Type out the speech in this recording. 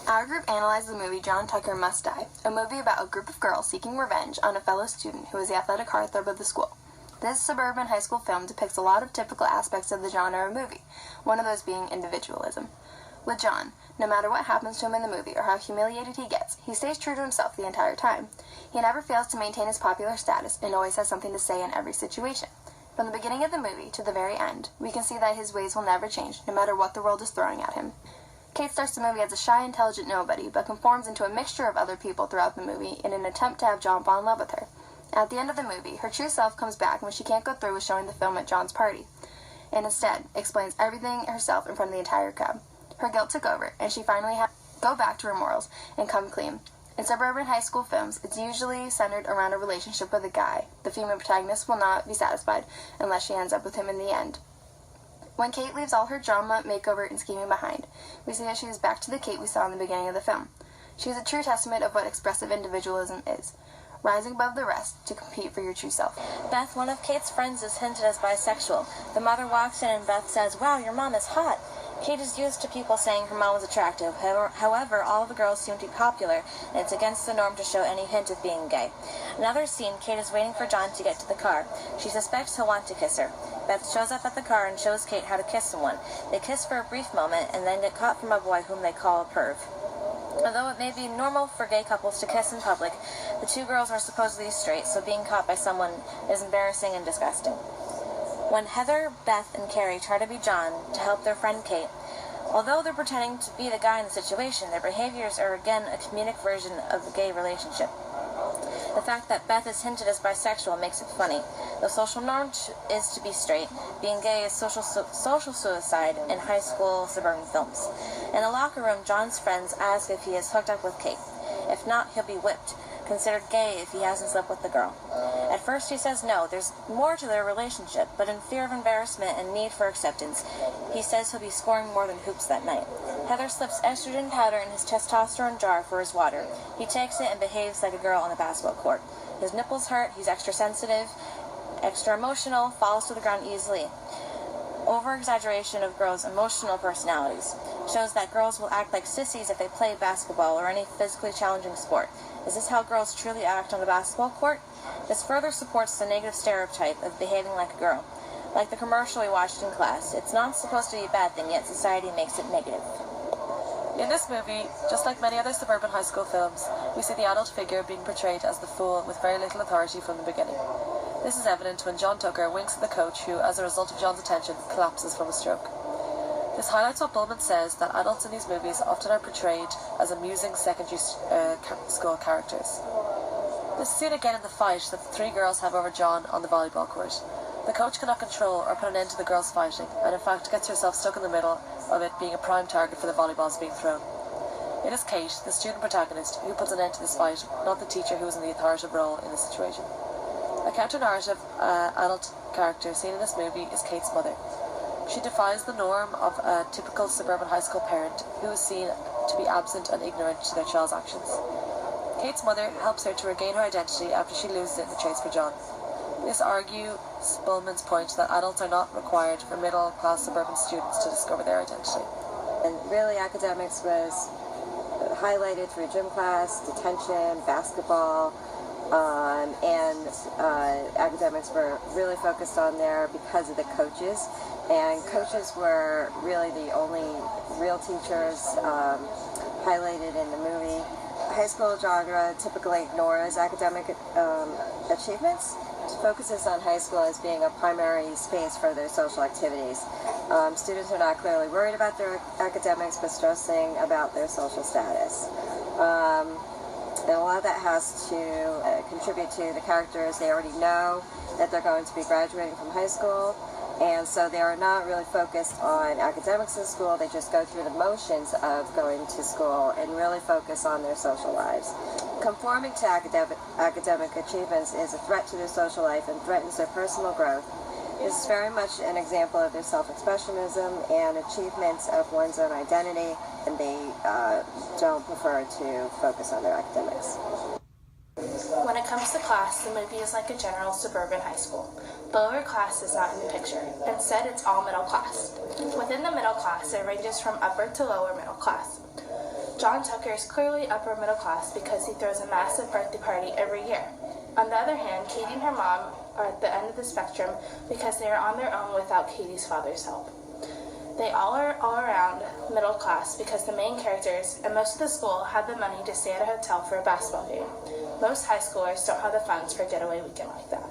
Our group analyzed the movie John Tucker Must Die, a movie about a group of girls seeking revenge on a fellow student who was the athletic heartthrob of the school. This suburban high school film depicts a lot of typical aspects of the genre movie, one of those being individualism. With John, no matter what happens to him in the movie or how humiliated he gets, he stays true to himself the entire time. He never fails to maintain his popular status and always has something to say in every situation. From the beginning of the movie to the very end, we can see that his ways will never change, no matter what the world is throwing at him. Kate starts the movie as a shy, intelligent nobody, but conforms into a mixture of other people throughout the movie in an attempt to have John fall in love with her. At the end of the movie, her true self comes back when she can't go through with showing the film at John's party, and instead explains everything herself in front of the entire crowd. Her guilt took over, and she finally had to go back to her morals and come clean. In suburban high school films, it's usually centered around a relationship with a guy. The female protagonist will not be satisfied unless she ends up with him in the end. When Kate leaves all her drama, makeover, and scheming behind, we see that she is back to the Kate we saw in the beginning of the film. She is a true testament of what expressive individualism is, rising above the rest to compete for your true self. Beth, one of Kate's friends, is hinted as bisexual. The mother walks in and Beth says, "Wow, your mom is hot." Kate is used to people saying her mom was attractive. However, all of the girls seem to be popular, and it's against the norm to show any hint of being gay. Another scene, Kate is waiting for John to get to the car. She suspects he'll want to kiss her. Beth shows up at the car and shows Kate how to kiss someone. They kiss for a brief moment and then get caught from a boy whom they call a perv. Although it may be normal for gay couples to kiss in public, the two girls are supposedly straight, so being caught by someone is embarrassing and disgusting. When Heather, Beth, and Carrie try to be John to help their friend Kate, although they're pretending to be the guy in the situation, their behaviors are again a comedic version of the gay relationship. The fact that Beth is hinted as bisexual makes it funny. The social norm is to be straight. Being gay is social suicide in high school suburban films. In the locker room, John's friends ask if he is hooked up with Kate. If not, he'll be whipped, considered gay if he hasn't slept with the girl. At first he says no, there's more to their relationship, but in fear of embarrassment and need for acceptance, he says he'll be scoring more than hoops that night. Heather slips estrogen powder in his testosterone jar for his water. He takes it and behaves like a girl on the basketball court. His nipples hurt, he's extra sensitive, extra emotional, falls to the ground easily. Over-exaggeration of girls' emotional personalities shows that girls will act like sissies if they play basketball or any physically challenging sport. Is this how girls truly act on the basketball court? This further supports the negative stereotype of behaving like a girl. Like the commercial we watched in class, it's not supposed to be a bad thing, yet society makes it negative. In this movie, just like many other suburban high school films, we see the adult figure being portrayed as the fool with very little authority from the beginning. This is evident when John Tucker winks at the coach who, as a result of John's attention, collapses from a stroke. This highlights what Bullman says, that adults in these movies often are portrayed as amusing secondary school characters. This is seen again in the fight that the three girls have over John on the volleyball court. The coach cannot control or put an end to the girls fighting, and in fact gets herself stuck in the middle of it, being a prime target for the volleyballs being thrown. It is Kate, the student protagonist, who puts an end to this fight, not the teacher who is in the authoritative role in the situation. A counter-narrative adult character seen in this movie is Kate's mother. She defies the norm of a typical suburban high school parent who is seen to be absent and ignorant to their child's actions. Kate's mother helps her to regain her identity after she loses it in the chase for John. This argues Bullman's point that adults are not required for middle-class suburban students to discover their identity. And really, academics was highlighted through gym class, detention, basketball, and academics were really focused on there because of the coaches. And coaches were really the only real teachers highlighted in the movie. High school genre typically ignores academic achievements. It focuses on high school as being a primary space for their social activities. Students are not clearly worried about their academics, but stressing about their social status. And a lot of that has to contribute to the characters. They already know that they're going to be graduating from high school, and so they are not really focused on academics in school. They just go through the motions of going to school and really focus on their social lives. Conforming to academic achievements is a threat to their social life and threatens their personal growth. This is very much an example of their self-expressionism and achievements of one's own identity, and they don't prefer to focus on their academics. When it comes to class, the movie is like a general suburban high school. The lower class is not in the picture. Instead, it's all middle class. Within the middle class, it ranges from upper to lower middle class. John Tucker is clearly upper middle class because he throws a massive birthday party every year. On the other hand, Katie and her mom are at the end of the spectrum because they are on their own without Katie's father's help. They all are all around middle class because the main characters and most of the school have the money to stay at a hotel for a basketball game. Most high schoolers don't have the funds for a getaway weekend like that.